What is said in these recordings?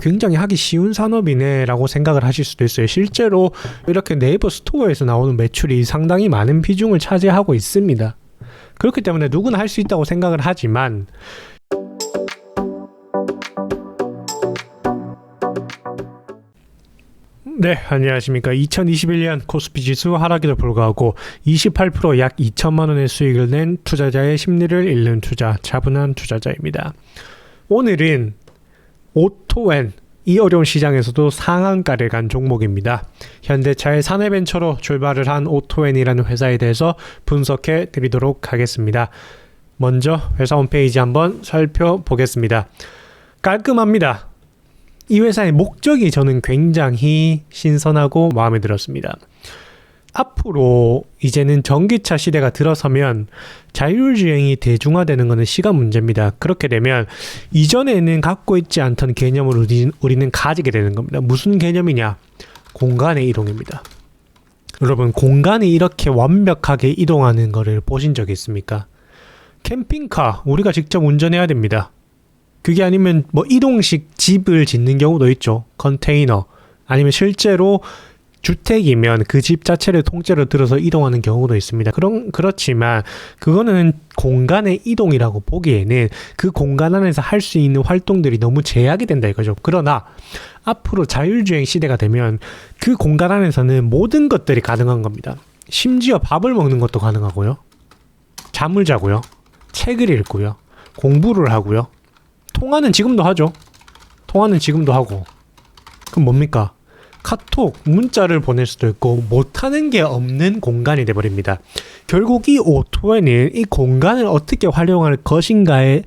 굉장히 하기 쉬운 산업이네 라고 생각을 하실 수도 있어요. 실제로 이렇게 네이버 스토어에서 나오는 매출이 상당히 많은 비중을 차지하고 있습니다. 그렇기 때문에 누구나 할 수 있다고 생각을 하지만 네, 안녕하십니까. 2021년 코스피 지수 하락에도 불구하고 28% 약 2천만 원의 수익을 낸 투자자의 심리를 읽는 투자, 차분한 투자자입니다. 오늘은 오토엔, 이 어려운 시장에서도 상한가를 간 종목입니다. 현대차의 사내벤처로 출발을 한 오토엔이라는 회사에 대해서 분석해 드리도록 하겠습니다. 먼저 회사 홈페이지 한번 살펴보겠습니다. 깔끔합니다. 이 회사의 목적이 저는 굉장히 신선하고 마음에 들었습니다. 앞으로 이제는 전기차 시대가 들어서면 자율주행이 대중화되는 것은 시간 문제입니다. 그렇게 되면 이전에는 갖고 있지 않던 개념을 우리는 가지게 되는 겁니다. 무슨 개념이냐? 공간의 이동입니다. 여러분, 공간이 이렇게 완벽하게 이동하는 것을 보신 적이 있습니까? 캠핑카 우리가 직접 운전해야 됩니다. 그게 아니면 뭐 이동식 집을 짓는 경우도 있죠. 컨테이너 아니면 실제로 주택이면 그 집 자체를 통째로 들어서 이동하는 경우도 있습니다. 그렇지만 그거는 공간의 이동이라고 보기에는 그 공간 안에서 할 수 있는 활동들이 너무 제약이 된다 이거죠. 그러나 앞으로 자율주행 시대가 되면 그 공간 안에서는 모든 것들이 가능한 겁니다. 심지어 밥을 먹는 것도 가능하고요. 잠을 자고요. 책을 읽고요. 공부를 하고요. 통화는 지금도 하죠. 통화는 지금도 하고. 그럼 뭡니까? 카톡, 문자를 보낼 수도 있고 못하는 게 없는 공간이 돼버립니다. 결국 이 오토에는 이 공간을 어떻게 활용할 것인가에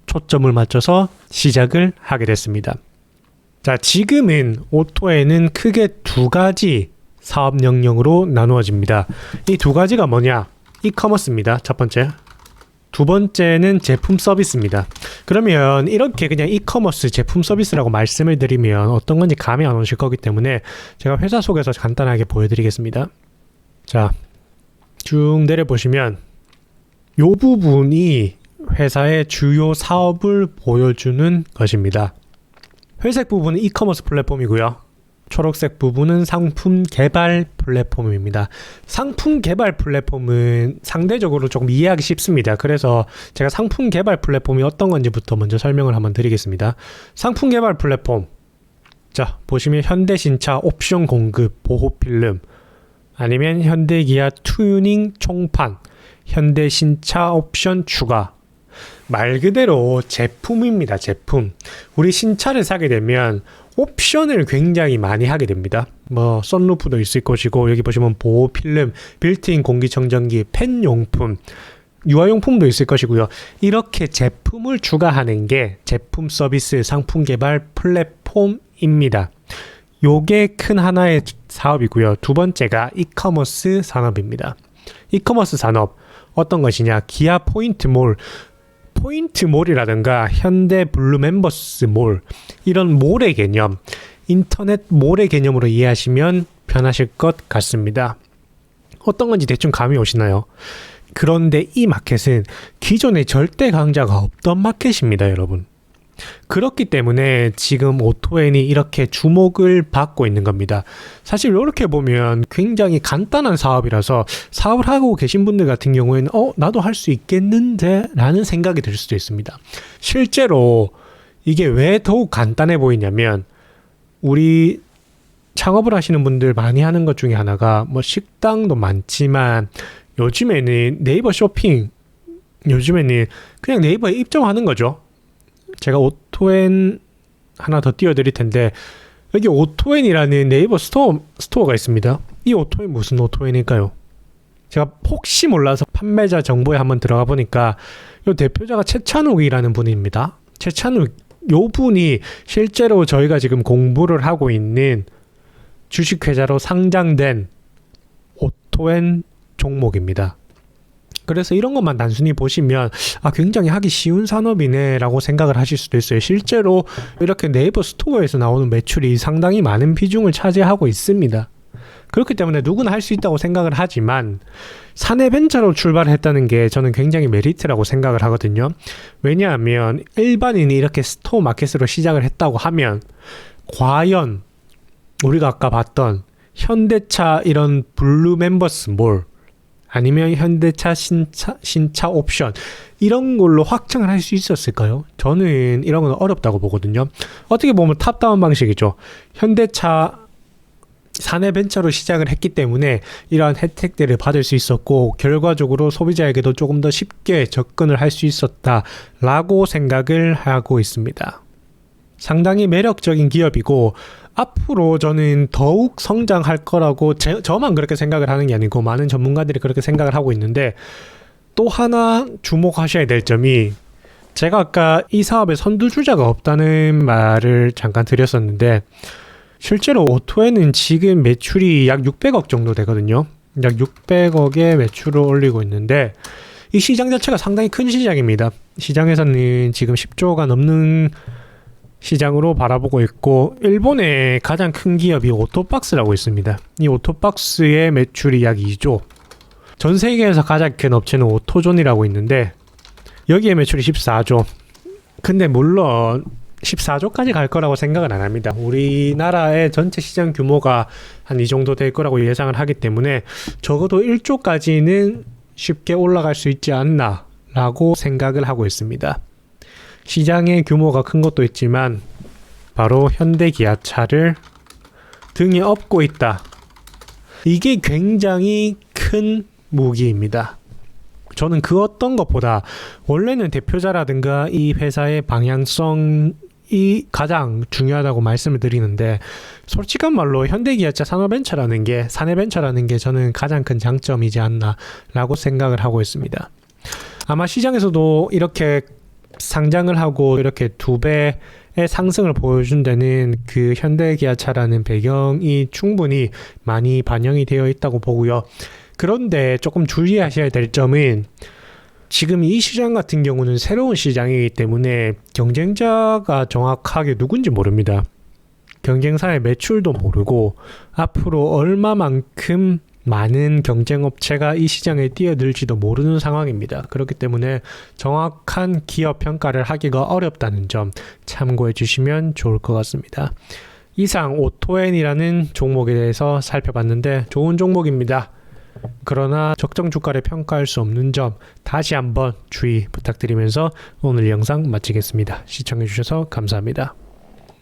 초점을 맞춰서 시작을 하게 됐습니다. 자, 지금은 오토에는 크게 두 가지 사업 영역으로 나누어집니다. 이 두 가지가 뭐냐? 이커머스입니다. 첫 번째. 두 번째는 제품 서비스입니다. 그러면 이렇게 그냥 이커머스 제품 서비스라고 말씀을 드리면 어떤 건지 감이 안 오실 거기 때문에 제가 회사 속에서 간단하게 보여드리겠습니다. 자, 쭉 내려보시면 이 부분이 회사의 주요 사업을 보여주는 것입니다. 회색 부분은 이커머스 플랫폼이고요. 초록색 부분은 상품 개발 플랫폼입니다. 상품 개발 플랫폼은 상대적으로 조금 이해하기 쉽습니다. 그래서 제가 상품 개발 플랫폼이 어떤 건지부터 먼저 설명을 한번 드리겠습니다. 상품 개발 플랫폼. 자, 보시면 현대신차 옵션 공급 보호필름, 아니면 현대기아 튜닝 총판, 현대신차 옵션 추가. 말 그대로 제품입니다. 제품. 우리 신차를 사게 되면 옵션을 굉장히 많이 하게 됩니다. 뭐 선루프도 있을 것이고, 여기 보시면 보호필름, 빌트인 공기청정기, 펜용품, 유아용품도 있을 것이고요. 이렇게 제품을 추가하는 게 제품 서비스 상품 개발 플랫폼입니다. 요게 큰 하나의 사업이고요. 두 번째가 이커머스 산업입니다. 이커머스 산업 어떤 것이냐? 기아 포인트몰이라든가 현대 블루 멤버스 몰, 이런 몰의 개념, 인터넷 몰의 개념으로 이해하시면 편하실 것 같습니다. 어떤 건지 대충 감이 오시나요? 그런데 이 마켓은 기존에 절대 강자가 없던 마켓입니다, 여러분. 그렇기 때문에 지금 오토엔이 이렇게 주목을 받고 있는 겁니다. 사실 이렇게 보면 굉장히 간단한 사업이라서 사업을 하고 계신 분들 같은 경우에는 나도 할 수 있겠는데 라는 생각이 들 수도 있습니다. 실제로 이게 왜 더욱 간단해 보이냐면, 우리 창업을 하시는 분들 많이 하는 것 중에 하나가 뭐 식당도 많지만 요즘에는 네이버 쇼핑, 요즘에는 그냥 네이버에 입점하는 거죠. 제가 오토엔 하나 더 띄워드릴 텐데, 여기 오토엔이라는 네이버 스토어가 있습니다. 이 오토엔 무슨 오토엔일까요? 제가 혹시 몰라서 판매자 정보에 한번 들어가 보니까 이 대표자가 최찬욱이라는 분입니다. 최찬욱, 요 분이 실제로 저희가 지금 공부를 하고 있는 주식회사로 상장된 오토엔 종목입니다. 그래서 이런 것만 단순히 보시면 굉장히 하기 쉬운 산업이네 라고 생각을 하실 수도 있어요. 실제로 이렇게 네이버 스토어에서 나오는 매출이 상당히 많은 비중을 차지하고 있습니다. 그렇기 때문에 누구나 할 수 있다고 생각을 하지만 사내벤처로 출발했다는 게 저는 굉장히 메리트라고 생각을 하거든요. 왜냐하면 일반인이 이렇게 스토어 마켓으로 시작을 했다고 하면 과연 우리가 아까 봤던 현대차 이런 블루 멤버스 몰 아니면 현대차 신차 옵션 이런 걸로 확장을 할 수 있었을까요? 저는 이런 건 어렵다고 보거든요. 어떻게 보면 탑다운 방식이죠. 현대차 사내벤처로 시작을 했기 때문에 이러한 혜택들을 받을 수 있었고 결과적으로 소비자에게도 조금 더 쉽게 접근을 할 수 있었다라고 생각을 하고 있습니다. 상당히 매력적인 기업이고 앞으로 저는 더욱 성장할 거라고 저만 그렇게 생각을 하는 게 아니고 많은 전문가들이 그렇게 생각을 하고 있는데 또 하나 주목하셔야 될 점이 제가 아까 이 사업에 선두주자가 없다는 말을 잠깐 드렸었는데 실제로 오토에는 지금 매출이 약 600억 정도 되거든요. 약 600억의 매출을 올리고 있는데 이 시장 자체가 상당히 큰 시장입니다. 시장에서는 지금 10조가 넘는 시장으로 바라보고 있고 일본의 가장 큰 기업이 오토박스라고 있습니다. 이 오토박스의 매출이 약 2조. 전 세계에서 가장 큰 업체는 오토존이라고 있는데 여기에 매출이 14조. 근데 물론 14조까지 갈 거라고 생각은 안 합니다. 우리나라의 전체 시장 규모가 한 이 정도 될 거라고 예상을 하기 때문에 적어도 1조까지는 쉽게 올라갈 수 있지 않나 라고 생각을 하고 있습니다. 시장의 규모가 큰 것도 있지만 바로 현대기아차를 등에 업고 있다. 이게 굉장히 큰 무기입니다. 저는 그 어떤 것보다 원래는 대표자라든가 이 회사의 방향성이 가장 중요하다고 말씀을 드리는데 솔직한 말로 현대기아차 사내벤처라는 게 저는 가장 큰 장점이지 않나 라고 생각을 하고 있습니다. 아마 시장에서도 이렇게 상장을 하고 이렇게 2배의 상승을 보여준 데는 그 현대기아차라는 배경이 충분히 많이 반영이 되어 있다고 보고요. 그런데 조금 주의하셔야 될 점은 지금 이 시장 같은 경우는 새로운 시장이기 때문에 경쟁자가 정확하게 누군지 모릅니다. 경쟁사의 매출도 모르고 앞으로 얼마만큼 많은 경쟁업체가 이 시장에 뛰어들지도 모르는 상황입니다. 그렇기 때문에 정확한 기업 평가를 하기가 어렵다는 점 참고해 주시면 좋을 것 같습니다. 이상 오토엔이라는 종목에 대해서 살펴봤는데 좋은 종목입니다. 그러나 적정 주가를 평가할 수 없는 점 다시 한번 주의 부탁드리면서 오늘 영상 마치겠습니다. 시청해 주셔서 감사합니다.